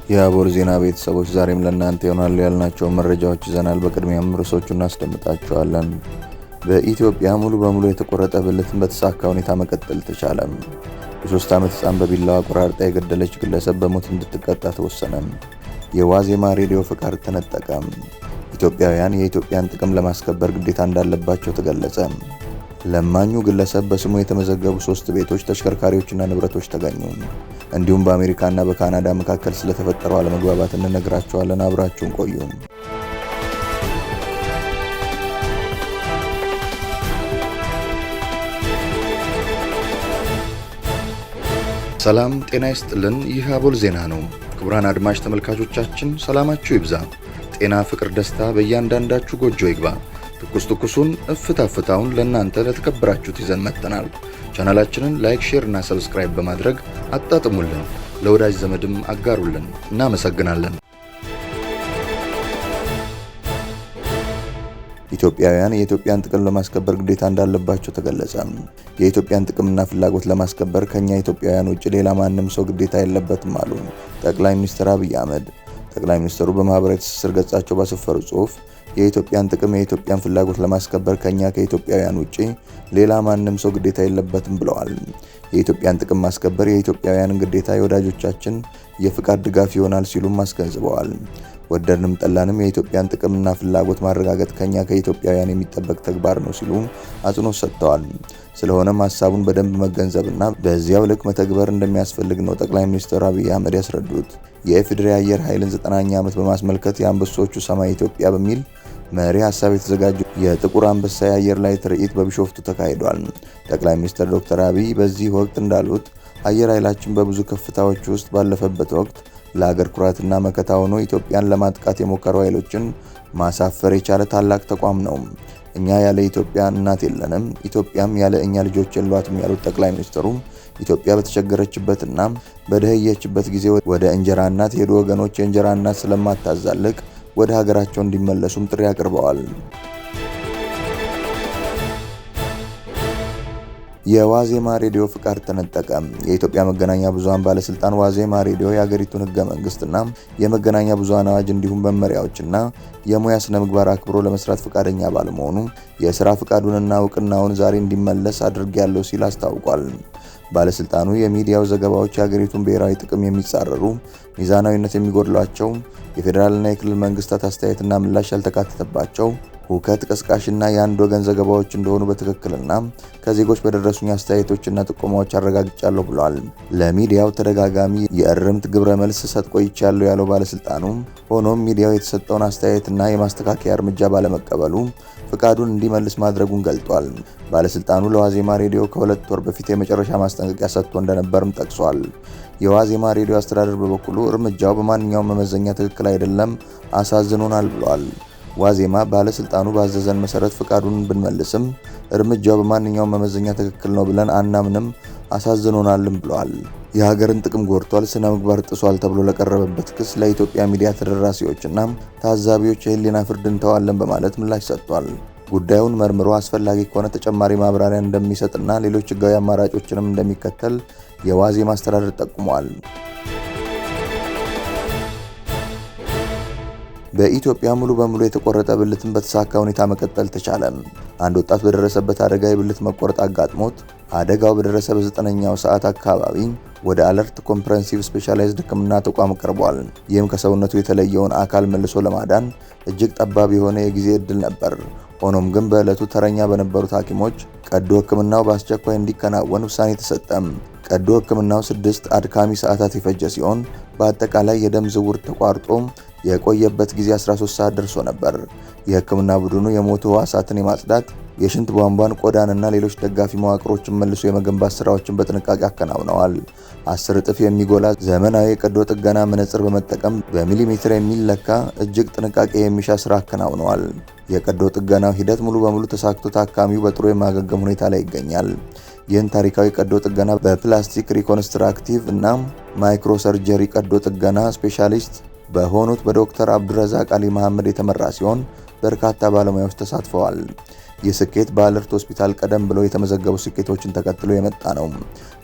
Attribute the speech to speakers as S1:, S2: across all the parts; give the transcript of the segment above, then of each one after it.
S1: የአቦል ዜና ቤተሰቦች ዛሬም ለእናንተ ይሆናሉ ያልናቸው መረጃዎች ይዘናል። በቅድሚያም ርዕሶቹን እናስደምጣቸዋለን። በኢትዮጵያ ሙሉ በሙሉ የተቆረጠ ብልትን በተሳካ ሁኔታ መቀጠል ተቻለ። የ3 ዓመት ሕፃን በቢላዋ ቆራርጣ የገደለች ግለሰብ በሞት እንድትቀጣ ተወሰነ። የዋዜማ ሬዲዮ ፍቃድ ተነጠቀ። ኢትዮጵያውያን የኢትዮጵያን ጥቅም ለማስከበር ግዴታ እንዳለባቸው ተገለጸ። ለማኙ ግለሰብ በስሙ የተመዘገቡ 3 ቤቶች፣ ተሽከርካሪዎችና ንብረቶች ተገኙ። እንዲሁም በአሜሪካና በካናዳ መካከል ስለተፈጠረው አለመግባባት እንነግራችኋለን። አብራችሁን ቆዩ። ሰላም ጤና ይስጥልን። ይህ አቦል ዜና ነው። ክቡራን አድማጭ ተመልካቾቻችን ሰላማችሁ ይብዛ፣ ጤና፣ ፍቅር፣ ደስታ በእያንዳንዳችሁ ጎጆ ይግባ። ትኩሱን እፍታውን ለእናንተ ለተከበራችሁት ይዘን መጥተናል። ቻናላችንን ላይክ፣ ሼር እና ሰብስክራይብ በማድረግ አጣጥሙልን፣ ለወዳጅ ዘመድም አጋሩልን። እናመሰግናለን። ኢትዮጵያውያን የኢትዮጵያን ጥቅም ለማስከበር ግዴታ እንዳለባቸው ተገለጸ። የኢትዮጵያን ጥቅምና ፍላጎት ለማስከበር ከኛ ኢትዮጵያውያን ውጭ ሌላ ማንም ሰው ግዴታ የለበትም አሉ ጠቅላይ ሚኒስትር አብይ አህመድ። ጠቅላይ ሚኒስትሩ በማህበራዊ ትስስር ገጻቸው ባሰፈሩ ጽሑፍ የኢትዮጵያን ጥቅም የኢትዮጵያን ፍላጎት ለማስከበር ከኢትዮጵያውያን ውጪ ሌላ ማንም ሰው ግዴታ የለበትም ብለዋል። የኢትዮጵያን ጥቅም ማስከበር የኢትዮጵያውያንን ግዴታ የወዳጆቻችን የፍቃድ ድጋፍ ይሆናል ሲሉም አስገንዝበዋል። ወደድንም ጠላንም የኢትዮጵያን ጥቅምና ፍላጎት ማረጋገጥ ከኢትዮጵያውያን የሚጠበቅ ተግባር ነው ሲሉ አጽንኦት ሰጥተዋል። ስለሆነም ሀሳቡን በደንብ መገንዘብና በዚያው ልክ መተግበር እንደሚያስፈልግ ነው ጠቅላይ ሚኒስትር አብይ አህመድ ያስረዱት። የኢፌዴሪ አየር ኃይልን 9ኛ ዓመት በማስመልከት የአንበሶቹ ሰማይ ኢትዮጵያ በሚል መሪ ሀሳብ የተዘጋጀው የጥቁር አንበሳ የአየር ላይ ትርኢት በቢሾፍቱ ተካሂዷል። ጠቅላይ ሚኒስትር ዶክተር አብይ በዚህ ወቅት እንዳሉት አየር ኃይላችን በብዙ ከፍታዎች ውስጥ ባለፈበት ወቅት ለሀገር ኩራትና መከታ ሆኖ ኢትዮጵያን ለማጥቃት የሞከሩ ኃይሎችን ማሳፈር የቻለ ታላቅ ተቋም ነው። እኛ ያለ ኢትዮጵያ እናት የለንም፣ ኢትዮጵያም ያለ እኛ ልጆች የሏትም ያሉት ጠቅላይ ሚኒስትሩ ኢትዮጵያ በተቸገረችበትና በደህየችበት ጊዜ ወደ እንጀራ እናት የሄዱ ወገኖች የእንጀራ እናት ስለማታዛልቅ ወደ ሀገራቸው እንዲመለሱም ጥሪ አቅርበዋል። የዋዜማ ሬዲዮ ፍቃድ ተነጠቀ። የኢትዮጵያ መገናኛ ብዙሃን ባለስልጣን ዋዜማ ሬዲዮ የሀገሪቱን ሕገ መንግስትና የመገናኛ ብዙሃን አዋጅ እንዲሁም መመሪያዎችና የሙያ ስነ ምግባር አክብሮ ለመስራት ፈቃደኛ ባለመሆኑ የስራ ፍቃዱንና እውቅናውን ዛሬ እንዲመለስ አድርጌያለሁ ሲል አስታውቋል። ባለስልጣኑ የሚዲያው ዘገባዎች የሀገሪቱን ብሔራዊ ጥቅም የሚጻረሩ፣ ሚዛናዊነት የሚጎድሏቸው፣ የፌዴራልና የክልል መንግስታት አስተያየትና ምላሽ ያልተካተተባቸው ሁከት ቀስቃሽና የአንድ ወገን ዘገባዎች እንደሆኑ በትክክልና ከዜጎች በደረሱኝ አስተያየቶችና ጥቆማዎች አረጋግጫለሁ ብሏል። ለሚዲያው ተደጋጋሚ የእርምት ግብረ መልስ ሰጥ ቆይቻለሁ ያለው ባለስልጣኑ ሆኖም ሚዲያው የተሰጠውን አስተያየትና የማስተካከያ እርምጃ ባለመቀበሉ ፍቃዱን እንዲመልስ ማድረጉን ገልጧል። ባለስልጣኑ ለዋዜማ ሬዲዮ ከ2 ወር በፊት የመጨረሻ ማስጠንቀቂያ ሰጥቶ እንደነበርም ጠቅሷል። የዋዜማ ሬዲዮ አስተዳደር በበኩሉ እርምጃው በማንኛውም መመዘኛ ትክክል አይደለም፣ አሳዝኖናል ብሏል። ዋዜማ ባለስልጣኑ ባዘዘን መሰረት ፍቃዱን ብንመልስም እርምጃው በማንኛውም መመዘኛ ትክክል ነው ብለን አናምንም፣ አሳዝኖናልም ብሏል። የሀገርን ጥቅም ጎድቷል፣ ስነ ምግባር ጥሷል ተብሎ ለቀረበበት ክስ ለኢትዮጵያ ሚዲያ ተደራሲዎችና ታዛቢዎች የህሊና ፍርድ እንተዋለን በማለት ምላሽ ሰጥቷል። ጉዳዩን መርምሮ አስፈላጊ ከሆነ ተጨማሪ ማብራሪያ እንደሚሰጥና ሌሎች ህጋዊ አማራጮችንም እንደሚከተል የዋዜማ አስተዳደር ጠቁሟል። በኢትዮጵያ ሙሉ በሙሉ የተቆረጠ ብልትን በተሳካ ሁኔታ መቀጠል ተቻለ። አንድ ወጣት በደረሰበት አደጋ የብልት መቆረጥ አጋጥሞት አደጋው በደረሰ በ9ኛው ሰዓት አካባቢ ወደ አለርት ኮምፕሬሄንሲቭ ስፔሻላይዝድ ሕክምና ተቋም ቀርቧል። ይህም ከሰውነቱ የተለየውን አካል መልሶ ለማዳን እጅግ ጠባብ የሆነ የጊዜ ዕድል ነበር። ሆኖም ግን በዕለቱ ተረኛ በነበሩት ሐኪሞች ቀዶ ሕክምናው በአስቸኳይ እንዲከናወን ውሳኔ ተሰጠም። ቀዶ ሕክምናው 6 አድካሚ ሰዓታት የፈጀ ሲሆን በአጠቃላይ የደም ዝውውር ተቋርጦ የቆየበት ጊዜ 13 ሰዓት ደርሶ ነበር። የህክምና ቡድኑ የሞቱ ህዋሳትን የማጽዳት፣ የሽንት ቧንቧን፣ ቆዳንና ሌሎች ደጋፊ መዋቅሮችን መልሶ የመገንባት ስራዎችን በጥንቃቄ አከናውነዋል። 10 እጥፍ የሚጎላ ዘመናዊ የቀዶ ጥገና መነጽር በመጠቀም በሚሊሜትር የሚለካ እጅግ ጥንቃቄ የሚሻ ስራ አከናውነዋል። የቀዶ ጥገናው ሂደት ሙሉ በሙሉ ተሳክቶ ታካሚው በጥሩ የማገገም ሁኔታ ላይ ይገኛል። ይህን ታሪካዊ ቀዶ ጥገና በፕላስቲክ ሪኮንስትራክቲቭ እና ማይክሮሰርጀሪ ቀዶ ጥገና ስፔሻሊስት በሆኑት በዶክተር አብዱረዛቅ አሊ መሐመድ የተመራ ሲሆን በርካታ ባለሙያዎች ተሳትፈዋል። ይህ ስኬት በአለርት ሆስፒታል ቀደም ብለው የተመዘገቡ ስኬቶችን ተከትሎ የመጣ ነው።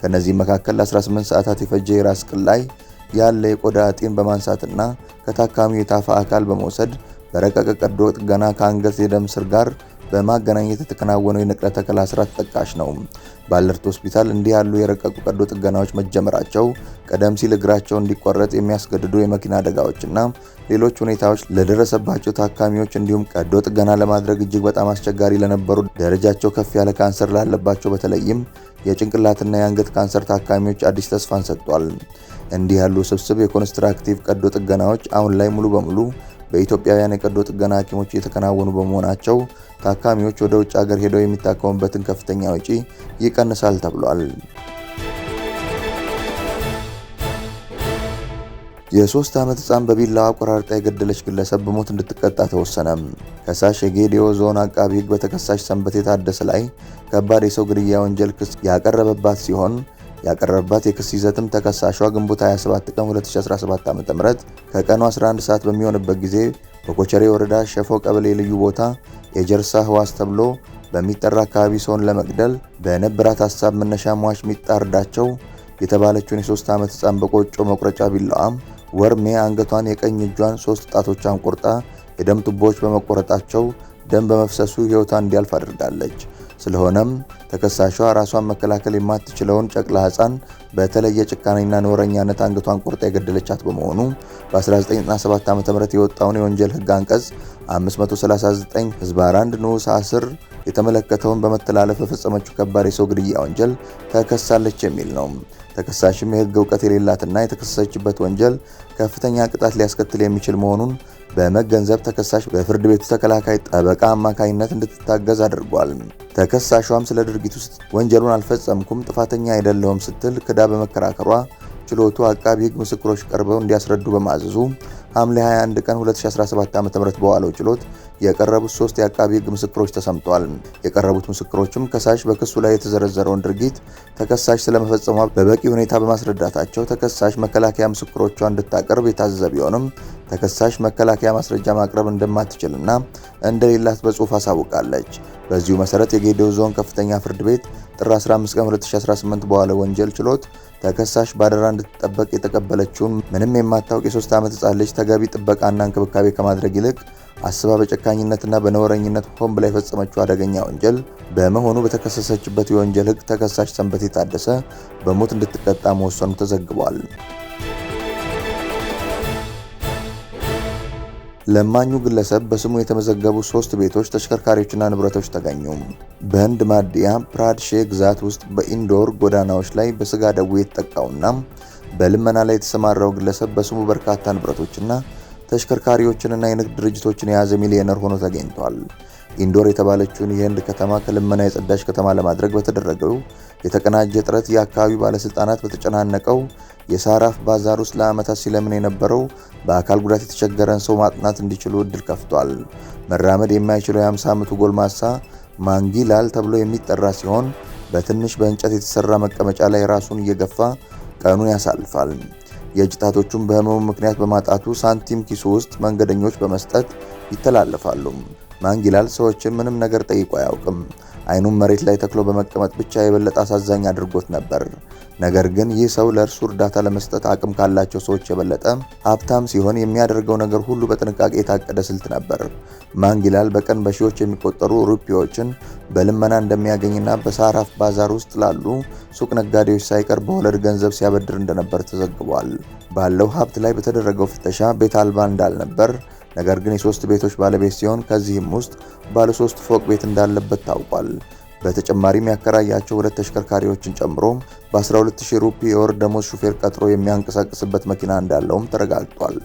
S1: ከነዚህ መካከል ለ18 ሰዓታት የፈጀ የራስ ቅል ላይ ያለ የቆዳ እጢን በማንሳትና ከታካሚው የታፋ አካል በመውሰድ በረቀቀ ቀዶ ጥገና ከአንገት የደም ስር ጋር በማገናኘት የተከናወነው የንቅለ ተከላ ስራ ተጠቃሽ ነው። በአለርት ሆስፒታል እንዲህ ያሉ የረቀቁ ቀዶ ጥገናዎች መጀመራቸው ቀደም ሲል እግራቸው እንዲቆረጥ የሚያስገድዱ የመኪና አደጋዎችና ሌሎች ሁኔታዎች ለደረሰባቸው ታካሚዎች እንዲሁም ቀዶ ጥገና ለማድረግ እጅግ በጣም አስቸጋሪ ለነበሩ ደረጃቸው ከፍ ያለ ካንሰር ላለባቸው በተለይም የጭንቅላትና የአንገት ካንሰር ታካሚዎች አዲስ ተስፋን ሰጥቷል። እንዲህ ያሉ ስብስብ የኮንስትራክቲቭ ቀዶ ጥገናዎች አሁን ላይ ሙሉ በሙሉ በኢትዮጵያውያን የቀዶ ጥገና ሐኪሞች እየተከናወኑ በመሆናቸው ታካሚዎች ወደ ውጭ ሀገር ሄደው የሚታከሙበትን ከፍተኛ ወጪ ይቀንሳል ተብሏል። የ3 ዓመት ሕፃን በቢላዋ ቆራርጣ የገደለች ግለሰብ በሞት እንድትቀጣ ተወሰነ። ከሳሽ የጌዲዮ ዞን አቃቢ ሕግ በተከሳሽ ሰንበቴ ታደሰ ላይ ከባድ የሰው ግድያ ወንጀል ክስ ያቀረበባት ሲሆን ያቀረበባት የክስ ይዘትም ተከሳሿ ግንቦት 27 ቀን 2017 ዓ.ም ከቀኑ 11 ሰዓት በሚሆንበት ጊዜ በኮቸሬ ወረዳ ሸፎ ቀበሌ ልዩ ቦታ የጀርሳ ህዋስ ተብሎ በሚጠራ አካባቢ ሰውን ለመግደል በነበራት ሐሳብ መነሻ ሟች ሚጣርዳቸው የተባለችውን የ3 ዓመት ሕፃን በቆጮ መቁረጫ ቢላዋም ወርሜ አንገቷን፣ የቀኝ እጇን፣ 3 ጣቶቿን ቆርጣ የደም ቱቦዎች በመቆረጣቸው ደም በመፍሰሱ ህይወቷ እንዲያልፍ አድርጋለች። ስለሆነም ተከሳሿ ራሷን መከላከል የማትችለውን ጨቅላ ሕፃን በተለየ ጭካኔና ነውረኛነት አንገቷን ቆርጣ የገደለቻት በመሆኑ በ1997 ዓ.ም የወጣውን የወንጀል ህግ አንቀጽ 539 ህዝባር 1 ንዑስ 10 የተመለከተውን በመተላለፍ በፈጸመችው ከባድ የሰው ግድያ ወንጀል ተከሳለች የሚል ነው። ተከሳሽም የህግ እውቀት የሌላትና የተከሰሰችበት ወንጀል ከፍተኛ ቅጣት ሊያስከትል የሚችል መሆኑን በመገንዘብ ተከሳሽ በፍርድ ቤቱ ተከላካይ ጠበቃ አማካኝነት እንድትታገዝ አድርጓል። ተከሳሿም ስለ ድርጊቱ ወንጀሉን አልፈጸምኩም፣ ጥፋተኛ አይደለሁም ስትል ክዳ በመከራከሯ ችሎቱ አቃቢ ህግ ምስክሮች ቀርበው እንዲያስረዱ በማዘዙ ሐምሌ 21 ቀን 2017 ዓ.ም በዋለው ችሎት የቀረቡት 3 የአቃቢ ህግ ምስክሮች ተሰምተዋል። የቀረቡት ምስክሮችም ከሳሽ በክሱ ላይ የተዘረዘረውን ድርጊት ተከሳሽ ስለመፈጸሟ በበቂ ሁኔታ በማስረዳታቸው ተከሳሽ መከላከያ ምስክሮቿ እንድታቀርብ የታዘዘ ቢሆንም ተከሳሽ መከላከያ ማስረጃ ማቅረብ እንደማትችልና እንደሌላት በጽሁፍ አሳውቃለች። በዚሁ መሰረት የጌዲዮ ዞን ከፍተኛ ፍርድ ቤት ጥር 15 ቀን 2018 በዋለው ወንጀል ችሎት ተከሳሽ ባደራ እንድትጠበቅ የተቀበለችውን ምንም የማታውቅ የ3 ዓመት ሕፃን ልጅ ተገቢ ጥበቃና እንክብካቤ ከማድረግ ይልቅ አስባ በጨካኝነትና በነውረኝነት ሆን ብላ የፈጸመችው አደገኛ ወንጀል በመሆኑ በተከሰሰችበት የወንጀል ህግ ተከሳሽ ሰንበቴ ታደሰ በሞት እንድትቀጣ መወሰኑ ተዘግቧል። ለማኙ ግለሰብ በስሙ የተመዘገቡ 3 ቤቶች፣ ተሽከርካሪዎችና ንብረቶች ተገኙ። በህንድ ማዲያ ፕራድሼ ግዛት ውስጥ በኢንዶር ጎዳናዎች ላይ በስጋ ደዌ የተጠቃውና በልመና ላይ የተሰማራው ግለሰብ በስሙ በርካታ ንብረቶችና ተሽከርካሪዎችንና የንግድ ድርጅቶችን የያዘ ሚሊዮነር ሆኖ ተገኝቷል። ኢንዶር የተባለችውን የህንድ ከተማ ከልመና የጸዳች ከተማ ለማድረግ በተደረገው የተቀናጀ ጥረት የአካባቢው ባለስልጣናት በተጨናነቀው የሳራፍ ባዛር ውስጥ ለዓመታት ሲለምን የነበረው በአካል ጉዳት የተቸገረን ሰው ማጥናት እንዲችሉ እድል ከፍቷል። መራመድ የማይችለው የ50 ዓመቱ ጎልማሳ ማንጊላል ተብሎ የሚጠራ ሲሆን በትንሽ በእንጨት የተሰራ መቀመጫ ላይ ራሱን እየገፋ ቀኑን ያሳልፋል። የእጅ ጣቶቹን በህመሙ ምክንያት በማጣቱ ሳንቲም ኪሱ ውስጥ መንገደኞች በመስጠት ይተላለፋሉ። ማንጊላል ሰዎችን ምንም ነገር ጠይቆ አያውቅም። አይኑን መሬት ላይ ተክሎ በመቀመጥ ብቻ የበለጠ አሳዛኝ አድርጎት ነበር። ነገር ግን ይህ ሰው ለእርሱ እርዳታ ለመስጠት አቅም ካላቸው ሰዎች የበለጠ ሀብታም ሲሆን የሚያደርገው ነገር ሁሉ በጥንቃቄ የታቀደ ስልት ነበር። ማንጊላል በቀን በሺዎች የሚቆጠሩ ሩፒዎችን በልመና እንደሚያገኝና በሳራፍ ባዛር ውስጥ ላሉ ሱቅ ነጋዴዎች ሳይቀር በወለድ ገንዘብ ሲያበድር እንደነበር ተዘግቧል። ባለው ሀብት ላይ በተደረገው ፍተሻ ቤት አልባ እንዳልነበር፣ ነገር ግን የ3 ቤቶች ባለቤት ሲሆን ከዚህም ውስጥ ባለ 3 ፎቅ ቤት እንዳለበት ታውቋል። በተጨማሪም ያከራያቸው 2 ተሽከርካሪዎችን ጨምሮ በ12000 ሩፒ የወር ደሞዝ ሹፌር ቀጥሮ የሚያንቀሳቅስበት መኪና እንዳለውም ተረጋግጧል።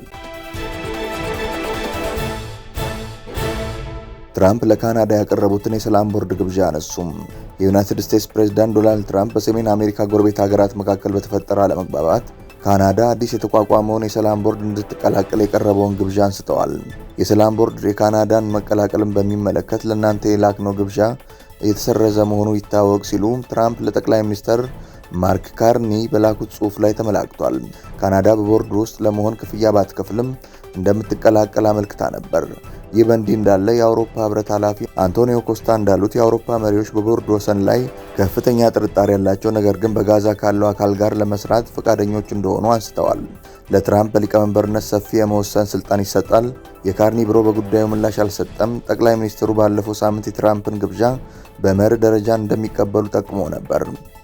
S1: ትራምፕ ለካናዳ ያቀረቡትን የሰላም ቦርድ ግብዣ አነሱም። የዩናይትድ ስቴትስ ፕሬዝዳንት ዶናልድ ትራምፕ በሰሜን አሜሪካ ጎረቤት ሀገራት መካከል በተፈጠረ አለመግባባት ካናዳ አዲስ የተቋቋመውን የሰላም ቦርድ እንድትቀላቀል የቀረበውን ግብዣ አንስተዋል። የሰላም ቦርድ የካናዳን መቀላቀልን በሚመለከት ለእናንተ የላክነው ግብዣ የተሰረዘ መሆኑ ይታወቅ ሲሉ ትራምፕ ለጠቅላይ ሚኒስትር ማርክ ካርኒ በላኩት ጽሑፍ ላይ ተመላክቷል። ካናዳ በቦርዱ ውስጥ ለመሆን ክፍያ ባትከፍልም እንደምትቀላቀል አመልክታ ነበር። ይህ በእንዲህ እንዳለ የአውሮፓ ህብረት ኃላፊ አንቶኒዮ ኮስታ እንዳሉት የአውሮፓ መሪዎች በቦርድ ወሰን ላይ ከፍተኛ ጥርጣሬ ያላቸው፣ ነገር ግን በጋዛ ካለው አካል ጋር ለመስራት ፈቃደኞች እንደሆኑ አንስተዋል። ለትራምፕ በሊቀመንበርነት ሰፊ የመወሰን ስልጣን ይሰጣል። የካርኒ ቢሮ በጉዳዩ ምላሽ አልሰጠም። ጠቅላይ ሚኒስትሩ ባለፈው ሳምንት የትራምፕን ግብዣ በመርህ ደረጃ እንደሚቀበሉ ጠቁሞ ነበር።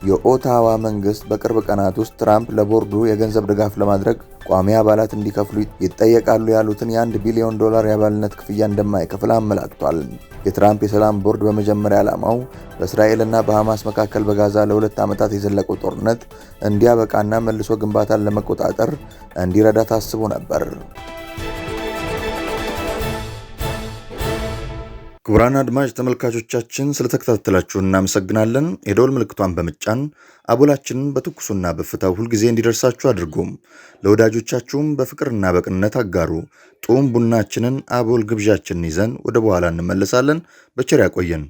S1: የኦታዋ መንግስት በቅርብ ቀናት ውስጥ ትራምፕ ለቦርዱ የገንዘብ ድጋፍ ለማድረግ ቋሚ አባላት እንዲከፍሉ ይጠየቃሉ ያሉትን የ1 ቢሊዮን ዶላር የአባልነት ክፍያ እንደማይከፍል አመላክቷል። የትራምፕ የሰላም ቦርድ በመጀመሪያ ዓላማው በእስራኤልና በሐማስ መካከል በጋዛ ለ2 ዓመታት የዘለቀው ጦርነት እንዲያበቃና መልሶ ግንባታን ለመቆጣጠር እንዲረዳ ታስቦ ነበር። ክቡራን አድማጭ ተመልካቾቻችን ስለተከታተላችሁ እናመሰግናለን። የደወል ምልክቷን በመጫን አቦላችንን በትኩሱና በእፍታው ሁልጊዜ እንዲደርሳችሁ አድርጉም። ለወዳጆቻችሁም በፍቅርና በቅንነት አጋሩ። ጡም ቡናችንን አቦል ግብዣችንን ይዘን ወደ በኋላ እንመለሳለን። በቸር ያቆየን።